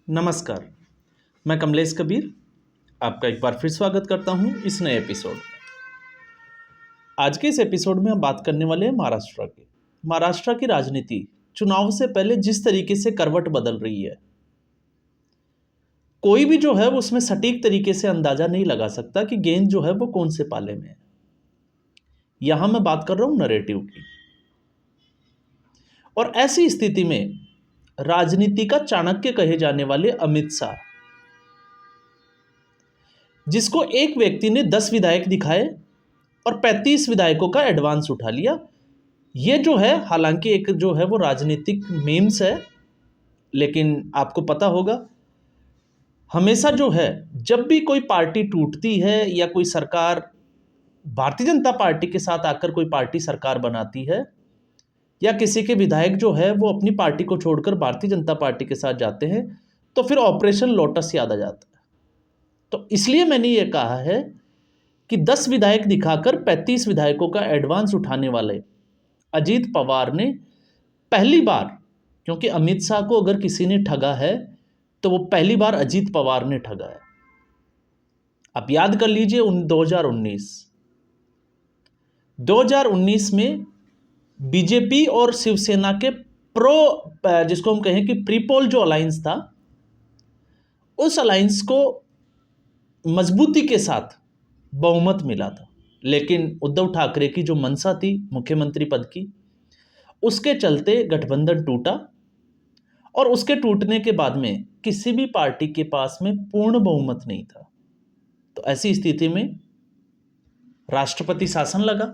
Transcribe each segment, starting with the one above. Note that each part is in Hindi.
नमस्कार, मैं कमलेश कबीर आपका एक बार फिर स्वागत करता हूं इस नए एपिसोड में। आज के इस एपिसोड में हम बात करने वाले हैं महाराष्ट्र की राजनीति चुनाव से पहले जिस तरीके से करवट बदल रही है, कोई भी जो है वो उसमें सटीक तरीके से अंदाजा नहीं लगा सकता कि गेंद जो है वो कौन से पाले में है। यहां मैं बात कर रहा हूं नरेटिव की। और ऐसी स्थिति में राजनीति का चाणक्य कहे जाने वाले अमित शाह, जिसको एक व्यक्ति ने 10 विधायक दिखाए और 35 विधायकों का एडवांस उठा लिया, ये जो है हालांकि एक जो है वो राजनीतिक मीम्स है, लेकिन आपको पता होगा हमेशा जो है जब भी कोई पार्टी टूटती है या कोई सरकार भारतीय जनता पार्टी के साथ आकर कोई पार्टी सरकार बनाती है या किसी के विधायक जो है वो अपनी पार्टी को छोड़कर भारतीय जनता पार्टी के साथ जाते हैं, तो फिर ऑपरेशन लोटस याद आ जाता है। तो इसलिए मैंने ये कहा है कि 10 विधायक दिखाकर 35 विधायकों का एडवांस उठाने वाले अजीत पवार ने पहली बार, क्योंकि अमित शाह को अगर किसी ने ठगा है तो वो पहली बार अजीत पवार ने ठगा है। आप याद कर लीजिए 2019 में बीजेपी और शिवसेना के जिसको हम कहें कि प्रीपोल जो अलायंस था, उस अलायंस को मजबूती के साथ बहुमत मिला था, लेकिन उद्धव ठाकरे की जो मंशा थी मुख्यमंत्री पद की, उसके चलते गठबंधन टूटा और उसके टूटने के बाद में किसी भी पार्टी के पास में पूर्ण बहुमत नहीं था। तो ऐसी स्थिति में राष्ट्रपति शासन लगा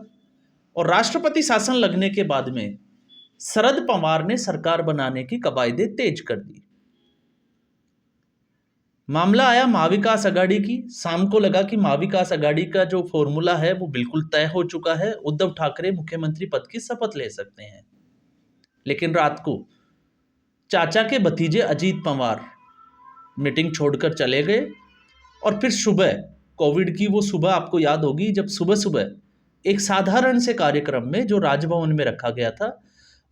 और राष्ट्रपति शासन लगने के बाद में शरद पवार ने सरकार बनाने की कवायदे तेज कर दी। मामला आया महाविकास आघाड़ी की। शाम को लगा कि महाविकास आघाड़ी का जो फॉर्मूला है वो बिल्कुल तय हो चुका है, उद्धव ठाकरे मुख्यमंत्री पद की शपथ ले सकते हैं। लेकिन रात को चाचा के भतीजे अजीत पवार मीटिंग छोड़कर चले गए और फिर सुबह, कोविड की वो सुबह आपको याद होगी, जब सुबह सुबह एक साधारण से कार्यक्रम में जो राजभवन में रखा गया था,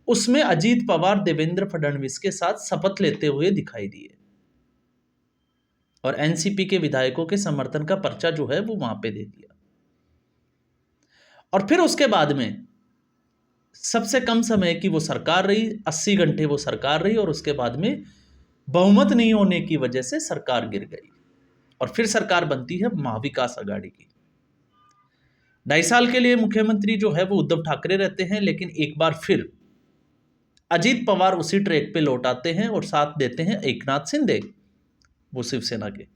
उसमें अजीत पवार देवेंद्र फडणवीस के साथ शपथ लेते हुए दिखाई दिए और एनसीपी के विधायकों के समर्थन का पर्चा जो है वो वहां पे दे दिया। और फिर उसके बाद में सबसे कम समय की वो सरकार रही, 80 घंटे वो सरकार रही और उसके बाद में बहुमत नहीं होने की वजह से सरकार गिर गई और फिर सरकार बनती है महाविकास आघाड़ी की। 2.5 साल के लिए मुख्यमंत्री जो है वो उद्धव ठाकरे रहते हैं, लेकिन एक बार फिर अजीत पवार उसी ट्रैक पे लौट आते हैं और साथ देते हैं एकनाथ शिंदे, वो शिवसेना के।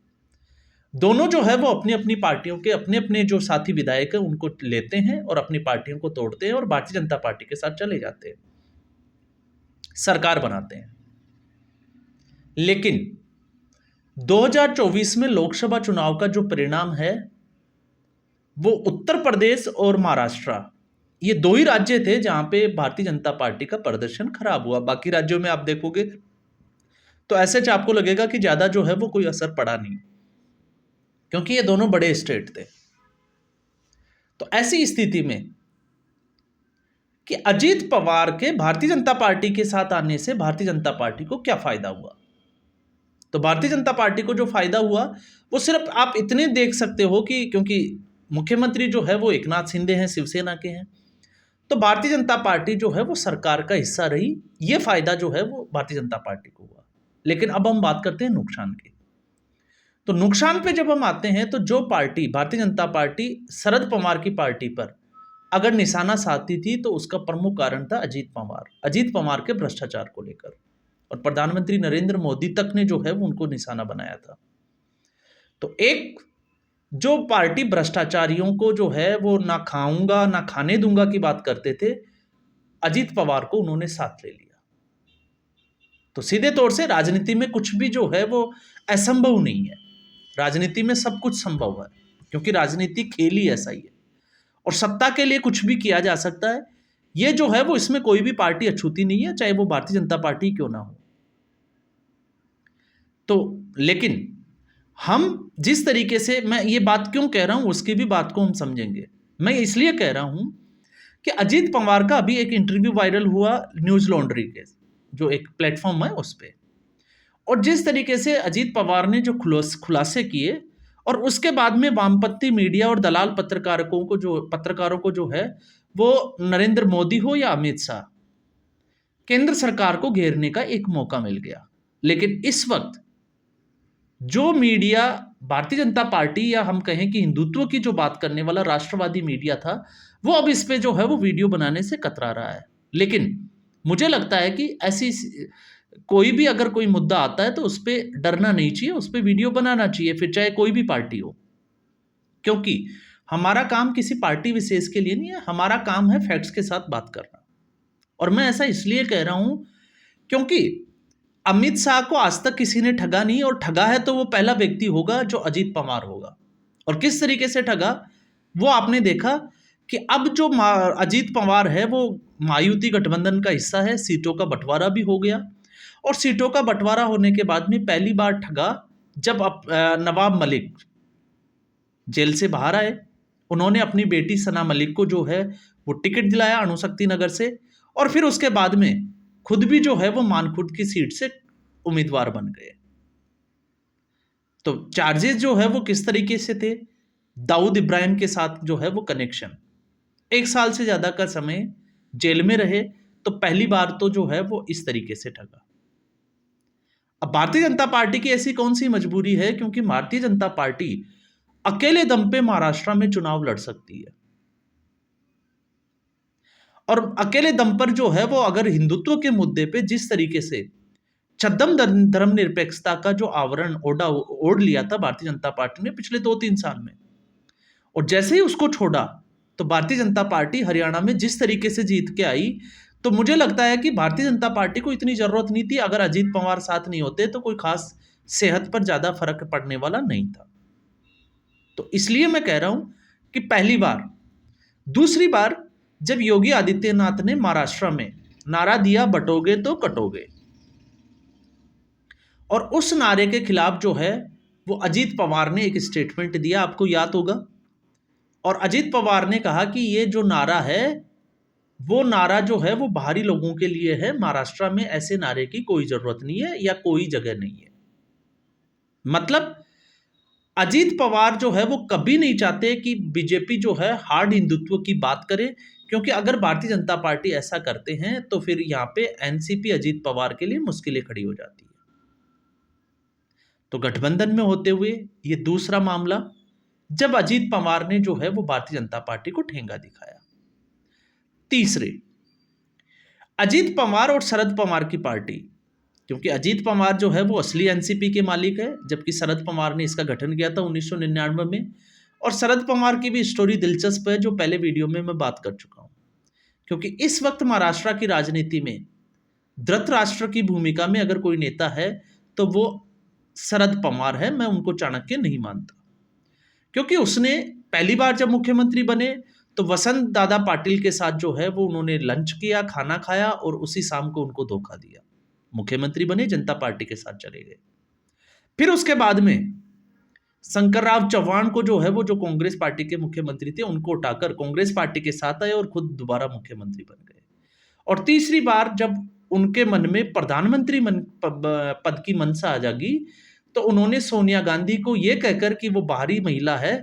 दोनों जो है वो अपनी अपनी पार्टियों के अपने अपने जो साथी विधायक हैं उनको लेते हैं और अपनी पार्टियों को तोड़ते हैं और भारतीय जनता पार्टी के साथ चले जाते हैं, सरकार बनाते हैं। लेकिन 2024 में लोकसभा चुनाव का जो परिणाम है वो उत्तर प्रदेश और महाराष्ट्र, ये 2 ही राज्य थे जहां पे भारतीय जनता पार्टी का प्रदर्शन खराब हुआ। बाकी राज्यों में आप देखोगे तो ऐसे आपको लगेगा कि ज्यादा जो है वो कोई असर पड़ा नहीं, क्योंकि ये दोनों बड़े स्टेट थे। तो ऐसी स्थिति में कि अजीत पवार के भारतीय जनता पार्टी के साथ आने से भारतीय जनता पार्टी को क्या फायदा हुआ, तो भारतीय जनता पार्टी को जो फायदा हुआ वो सिर्फ आप इतने देख सकते हो कि क्योंकि मुख्यमंत्री जो है वो एकनाथ शिंदे हैं, शिवसेना के हैं, तो भारतीय जनता पार्टी जो है वो सरकार का हिस्सा रही। ये फायदा जो है वो भारतीय जनता पार्टी को हुआ। लेकिन अब हम बात करते हैं नुकसान की। तो नुकसान पे जब हम आते हैं तो जो पार्टी भारतीय जनता पार्टी शरद पवार की पार्टी पर अगर निशाना साधती थी तो उसका प्रमुख कारण था अजीत पवार के भ्रष्टाचार को लेकर, और प्रधानमंत्री नरेंद्र मोदी तक ने जो है वो उनको निशाना बनाया था। तो एक जो पार्टी भ्रष्टाचारियों को जो है वो ना खाऊंगा ना खाने दूंगा की बात करते थे, अजीत पवार को उन्होंने साथ ले लिया। तो सीधे तौर से राजनीति में कुछ भी जो है वो असंभव नहीं है, राजनीति में सब कुछ संभव है, क्योंकि राजनीति खेल ही ऐसा ही है और सत्ता के लिए कुछ भी किया जा सकता है। ये जो है वो इसमें कोई भी पार्टी अछूती नहीं है, चाहे वो भारतीय जनता पार्टी क्यों ना हो। तो लेकिन हम जिस तरीके से, मैं ये बात क्यों कह रहा हूं उसकी भी बात को हम समझेंगे। मैं इसलिए कह रहा हूं कि अजीत पवार का अभी एक इंटरव्यू वायरल हुआ न्यूज लॉन्ड्री के, जो एक प्लेटफॉर्म है उस पे, और जिस तरीके से अजीत पवार ने जो खुलासे किए, और उसके बाद में वामपंथी मीडिया और दलाल पत्रकारों को जो है, वो नरेंद्र मोदी हो या अमित शाह, केंद्र सरकार को घेरने का एक मौका मिल गया। लेकिन इस वक्त जो मीडिया भारतीय जनता पार्टी या हम कहें कि हिंदुत्व की जो बात करने वाला राष्ट्रवादी मीडिया था, वो अब इस पे जो है वो वीडियो बनाने से कतरा रहा है। लेकिन मुझे लगता है कि ऐसी कोई भी अगर कोई मुद्दा आता है तो उस पर डरना नहीं चाहिए, उस पर वीडियो बनाना चाहिए, फिर चाहे कोई भी पार्टी हो। क्योंकि हमारा काम किसी पार्टी विशेष के लिए नहीं है, हमारा काम है फैक्ट्स के साथ बात करना। और मैं ऐसा इसलिए कह रहा हूं क्योंकि अमित शाह को आज तक किसी ने ठगा नहीं, और ठगा है तो वो पहला व्यक्ति होगा जो अजीत पवार होगा। और किस तरीके से ठगा वो आपने देखा कि अब जो अजीत पवार है वो महायुति गठबंधन का हिस्सा है, सीटों का बंटवारा भी हो गया। और सीटों का बंटवारा होने के बाद में पहली बार ठगा जब नवाब मलिक जेल से बाहर आए, उन्होंने अपनी बेटी सना मलिक को जो है वो टिकट दिलाया अणुशक्ति नगर से, और फिर उसके बाद में खुद भी जो है वो मानखुर्द की सीट से उम्मीदवार बन गए। तो चार्जेस जो है वो किस तरीके से थे, दाऊद इब्राहिम के साथ जो है वो कनेक्शन, 1 साल से ज्यादा का समय जेल में रहे, तो पहली बार तो जो है वो इस तरीके से ठगा। अब भारतीय जनता पार्टी की ऐसी कौन सी मजबूरी है, क्योंकि भारतीय जनता पार्टी अकेले दम पे महाराष्ट्र में चुनाव लड़ सकती है, और अकेले दम पर जो है वो अगर हिंदुत्व के मुद्दे पे जिस तरीके से छद्म धर्मनिरपेक्षता का जो आवरण ओढ़ लिया था भारतीय जनता पार्टी ने पिछले 2-3 साल में, और जैसे ही उसको छोड़ा तो भारतीय जनता पार्टी हरियाणा में जिस तरीके से जीत के आई, तो मुझे लगता है कि भारतीय जनता पार्टी को इतनी जरूरत नहीं थी, अगर अजीत पवार साथ नहीं होते तो कोई खास सेहत पर ज्यादा फर्क पड़ने वाला नहीं था। तो इसलिए मैं कह रहा हूं कि पहली बार, दूसरी बार जब योगी आदित्यनाथ ने महाराष्ट्र में नारा दिया बटोगे तो कटोगे, और उस नारे के खिलाफ जो है वो अजीत पवार ने एक स्टेटमेंट दिया, आपको याद होगा। और अजीत पवार ने कहा कि ये जो नारा है वो नारा जो है वो बाहरी लोगों के लिए है, महाराष्ट्र में ऐसे नारे की कोई जरूरत नहीं है या कोई जगह नहीं है। मतलब अजीत पवार जो है वो कभी नहीं चाहते कि बीजेपी जो है हार्ड हिंदुत्व की बात करे, क्योंकि अगर भारतीय जनता पार्टी ऐसा करते हैं तो फिर यहां पे एनसीपी अजीत पवार के लिए मुश्किलें खड़ी हो जाती है। तो गठबंधन में होते हुए ये दूसरा मामला जब अजीत पवार ने जो है वो भारतीय जनता पार्टी को ठेंगा दिखाया। तीसरे, अजीत पवार और शरद पवार की पार्टी, क्योंकि अजीत पवार जो है वो असली एनसीपी के मालिक है, जबकि शरद पवार ने इसका गठन किया था 1999 में। और शरद पवार की भी स्टोरी दिलचस्प है, जो पहले वीडियो में मैं बात कर चुका हूं। क्योंकि इस वक्त महाराष्ट्र की राजनीति में धृतराष्ट्र की भूमिका में अगर कोई नेता है तो वो शरद पवार है। मैं उनको चाणक्य नहीं मानता, क्योंकि उसने पहली बार जब मुख्यमंत्री बने तो वसंत दादा पाटिल के साथ जो है वो उन्होंने लंच किया, खाना खाया, और उसी शाम को उनको धोखा दिया। मुख्यमंत्री बने, जनता पार्टी के साथ चले गए। फिर उसके बाद में शंकरराव चौहान को जो है वो जो कांग्रेस पार्टी के मुख्यमंत्री थे उनको उठाकर कांग्रेस पार्टी के साथ आए और खुद दोबारा मुख्यमंत्री बन गए। और तीसरी बार जब उनके मन में प्रधानमंत्री पद की मनसा आ जागी, तो उन्होंने सोनिया गांधी को यह कहकर कि वो बाहरी महिला है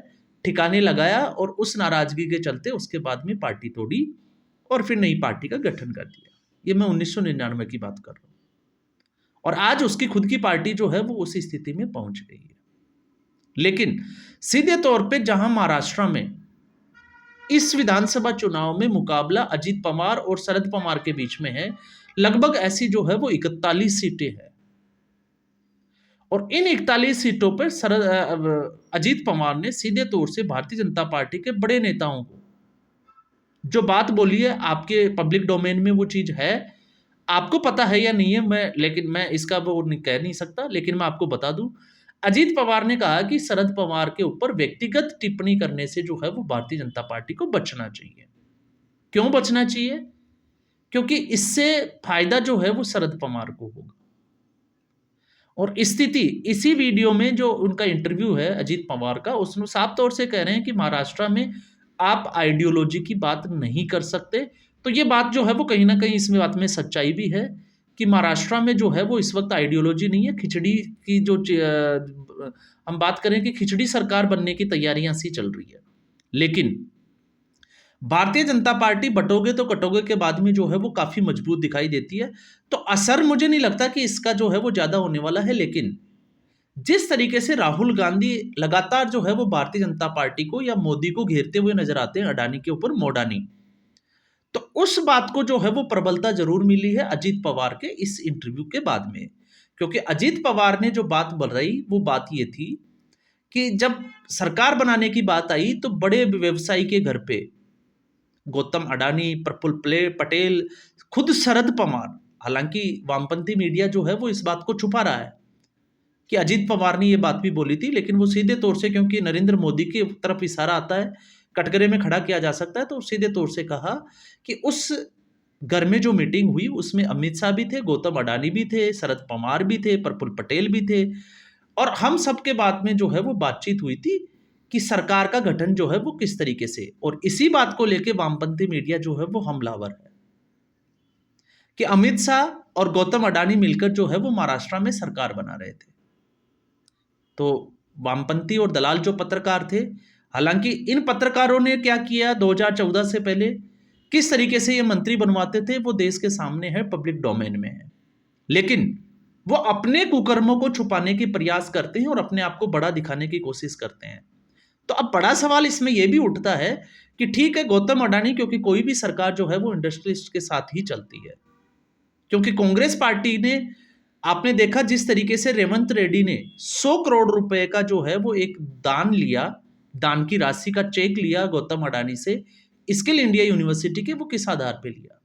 ठिकाने लगाया, और उस नाराजगी के चलते उसके बाद में पार्टी तोड़ी और फिर नई पार्टी का गठन कर दिया। ये मैं 1999 की बात कर रहा हूं, और आज उसकी खुद की पार्टी जो है वो उसी स्थिति में पहुंच गई है। लेकिन सीधे तौर पे जहां महाराष्ट्र में इस विधानसभा चुनाव में मुकाबला अजीत पवार और शरद पवार के बीच में है, लगभग ऐसी जो है वो 41 सीटें हैं, और इन 41 सीटों पर अजीत पवार ने सीधे तौर से भारतीय जनता पार्टी के बड़े नेताओं को जो बात बोली है, आपके पब्लिक डोमेन में वो चीज है, आपको पता है या नहीं है, लेकिन मैं इसका वो कह नहीं सकता, लेकिन मैं आपको बता दूं, अजीत पवार ने कहा कि शरद पवार के ऊपर व्यक्तिगत टिप्पणी करने से जो है वो भारतीय जनता पार्टी को बचना चाहिए। क्यों बचना चाहिए? क्योंकि इससे फायदा जो है वो शरद पवार को होगा। और स्थिति इसी वीडियो में जो उनका इंटरव्यू है अजीत पवार का, उसमें साफ तौर से कह रहे हैं कि महाराष्ट्र में आप आइडियोलॉजी की बात नहीं कर सकते। तो ये बात जो है वो कहीं ना कहीं इसमें बात में सच्चाई भी है, कि महाराष्ट्र में जो है वो इस वक्त आइडियोलॉजी नहीं है, खिचड़ी की जो हम बात करें कि खिचड़ी सरकार बनने की तैयारियां सी चल रही है। लेकिन भारतीय जनता पार्टी बटोगे तो कटोगे के बाद में जो है वो काफी मजबूत दिखाई देती है। तो असर मुझे नहीं लगता कि इसका जो है वो ज्यादा होने वाला है। लेकिन जिस तरीके से राहुल गांधी लगातार जो है वो भारतीय जनता पार्टी को या मोदी को घेरते हुए नजर आते हैं, अडानी के ऊपर मोडानी, तो उस बात को जो है वो प्रबलता जरूर मिली है अजीत पवार के इस इंटरव्यू के बाद में। क्योंकि अजीत पवार ने जो बात बोल रही वो बात ये थी कि जब सरकार बनाने की बात आई तो बड़े व्यवसायी के घर पे गौतम अडानी, प्रफुल्ल पटेल, खुद शरद पवार, हालांकि वामपंथी मीडिया जो है वो इस बात को छुपा रहा है कि अजीत पवार ने ये बात भी बोली थी, लेकिन वो सीधे तौर से, क्योंकि नरेंद्र मोदी की तरफ इशारा आता है, कटघरे में खड़ा किया जा सकता है, तो सीधे तौर से कहा कि उस घर में जो मीटिंग हुई उसमें अमित शाह भी थे, गौतम अडानी भी थे, शरद पवार भी थे, प्रफुल्ल पटेल भी थे, और हम सबके बाद में जो है वो बातचीत हुई थी कि सरकार का गठन जो है वो किस तरीके से, और इसी बात को लेके वामपंथी मीडिया जो है वो हमलावर है कि अमित शाह और गौतम अडानी मिलकर जो है वो महाराष्ट्र में सरकार बना रहे थे। तो वामपंथी और दलाल जो पत्रकार थे, हालांकि इन पत्रकारों ने क्या किया 2014 से पहले, किस तरीके से ये मंत्री बनवाते थे, वो देश के सामने है, पब्लिक डोमेन में है। लेकिन वो अपने कुकर्मों को छुपाने की प्रयास करते हैं और अपने आप को बड़ा दिखाने की कोशिश करते हैं। तो अब बड़ा सवाल इसमें यह भी उठता है कि ठीक है गौतम अडानी, क्योंकि कोई भी सरकार जो है वो इंडस्ट्रियलिस्ट के साथ ही चलती है, क्योंकि कांग्रेस पार्टी ने, आपने देखा जिस तरीके से रेवंत रेड्डी ने 100 करोड़ रुपए का जो है वो एक दान लिया, दान की राशि का चेक लिया गौतम अडानी से, स्किल इंडिया यूनिवर्सिटी के, वो किस आधार पे लिया?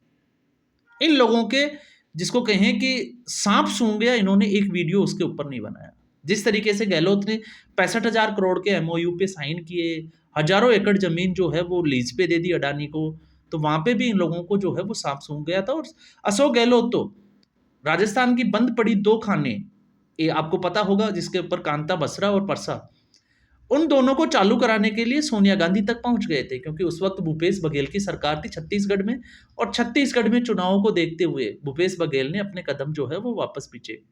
इन लोगों के, जिसको कहें कि सांप सूंघ गया, इन्होंने एक वीडियो उसके ऊपर नहीं बनाया। जिस तरीके से गहलोत ने 65,000 करोड़ के एमओयू पे साइन किए, हजारों एकड़ जमीन जो है वो लीज पे दे दी अडानी को, तो वहां पे भी इन लोगों को जो है वो सांप सूंघ गया था। और अशोक गहलोत तो राजस्थान की बंद पड़ी 2 खाने, ये आपको पता होगा, जिसके ऊपर कांता बसरा और परसा, उन दोनों को चालू कराने के लिए सोनिया गांधी तक पहुंच गए थे, क्योंकि उस वक्त भूपेश बघेल की सरकार थी छत्तीसगढ़ में, और छत्तीसगढ़ में चुनावों को देखते हुए भूपेश बघेल ने अपने कदम जो है वो वापस पीछे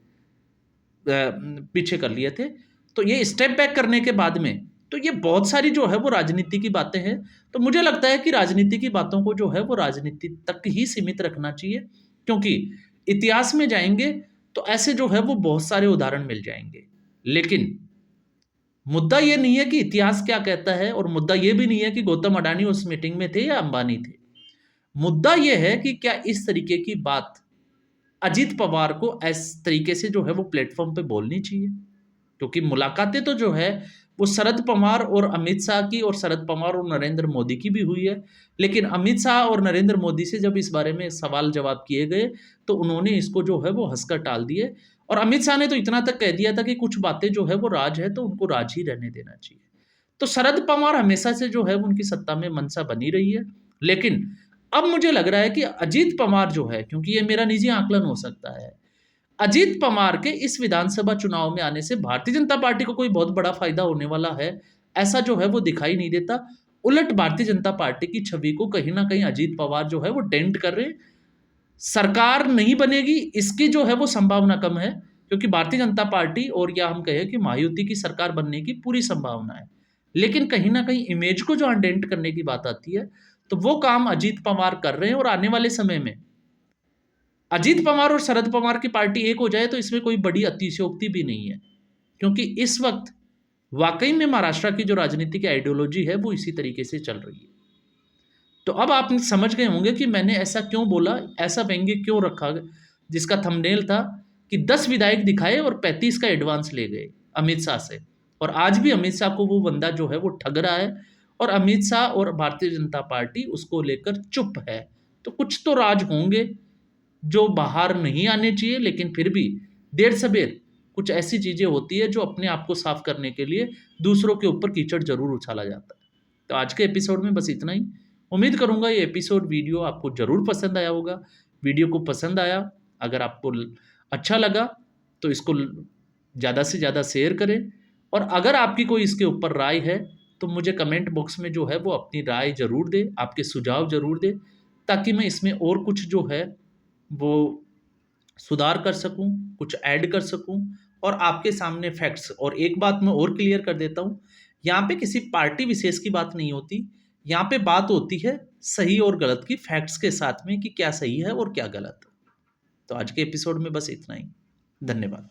कर लिए थे। तो ये स्टेप बैक करने के बाद में, तो ये बहुत सारी जो है वो राजनीति की बातें हैं। तो मुझे लगता है कि राजनीति की बातों को जो है वो राजनीति तक ही सीमित रखना चाहिए, क्योंकि इतिहास में जाएंगे तो ऐसे जो है वो बहुत सारे उदाहरण मिल जाएंगे। लेकिन मुद्दा ये नहीं है कि इतिहास क्या कहता है, और मुद्दा ये भी नहीं है कि गौतम अडानी उस मीटिंग में थे या अंबानी थे। मुद्दा ये है कि क्या इस तरीके की बात अजीत पवार को इस तरीके से जो है वो प्लेटफॉर्म पे बोलनी चाहिए? क्योंकि मुलाकातें तो जो है वो शरद पवार और अमित शाह की, और शरद पवार और नरेंद्र मोदी की भी हुई है। लेकिन अमित शाह और नरेंद्र मोदी से जब इस बारे में सवाल जवाब किए गए तो उन्होंने इसको जो है वो हंसकर टाल दिए, और अमित शाह ने तो इतना तक कह दिया था कि कुछ बातें जो है वो राज है, तो उनको राज ही रहने देना चाहिए। तो शरद पवार हमेशा से जो है वो उनकी सत्ता में मनसा बनी रही है। लेकिन अब मुझे लग रहा है कि अजीत पवार जो है, क्योंकि ये मेरा निजी आकलन हो सकता है, अजीत पवार के इस विधानसभा चुनाव में आने से भारतीय जनता पार्टी को कोई बहुत बड़ा फायदा होने वाला है, ऐसा जो है वो दिखाई नहीं देता। उलट भारतीय जनता पार्टी की छवि को कहीं ना कहीं अजीत पवार जो है वो डेंट कर रहे हैं। सरकार नहीं बनेगी इसकी जो है वो संभावना कम है, क्योंकि भारतीय जनता पार्टी, और या हम कहें कि महायुति की सरकार बनने की पूरी संभावना है। लेकिन कहीं ना कहीं इमेज को जो अनडेंट करने की बात आती है, तो वो काम अजीत पवार कर रहे हैं। और आने वाले समय में अजीत पवार और शरद पवार की पार्टी एक हो जाए तो इसमें कोई बड़ी अतिशयोक्ति भी नहीं है, क्योंकि इस वक्त वाकई में महाराष्ट्र की जो राजनीति की आइडियोलॉजी है वो इसी तरीके से चल रही है। तो अब आप समझ गए होंगे कि मैंने ऐसा क्यों बोला, ऐसा व्यंग्य क्यों रखा, जिसका थंबनेल था कि 10 विधायक दिखाए और 35 का एडवांस ले गए अमित शाह से, और आज भी अमित शाह को वो बंदा जो है वो ठग रहा है, और अमित शाह और भारतीय जनता पार्टी उसको लेकर चुप है। तो कुछ तो राज होंगे जो बाहर नहीं आने चाहिए, लेकिन फिर भी देर सबेर कुछ ऐसी चीजें होती है जो अपने आप को साफ करने के लिए दूसरों के ऊपर कीचड़ जरूर उछाला जाता है। तो आज के एपिसोड में बस इतना ही। उम्मीद करूंगा ये एपिसोड वीडियो आपको जरूर पसंद आया होगा। वीडियो को पसंद आया, अगर आपको अच्छा लगा तो इसको ज़्यादा से ज़्यादा शेयर करें, और अगर आपकी कोई इसके ऊपर राय है तो मुझे कमेंट बॉक्स में जो है वो अपनी राय जरूर दे, आपके सुझाव जरूर दे, ताकि मैं इसमें और कुछ जो है वो सुधार कर सकूं, कुछ ऐड कर सकूं और आपके सामने फैक्ट्स। और एक बात मैं और क्लियर कर देता हूं, यहाँ पे किसी पार्टी विशेष की बात नहीं होती, यहाँ पे बात होती है सही और गलत की, फैक्ट्स के साथ में कि क्या सही है और क्या गलत। तो आज के एपिसोड में बस इतना ही। धन्यवाद।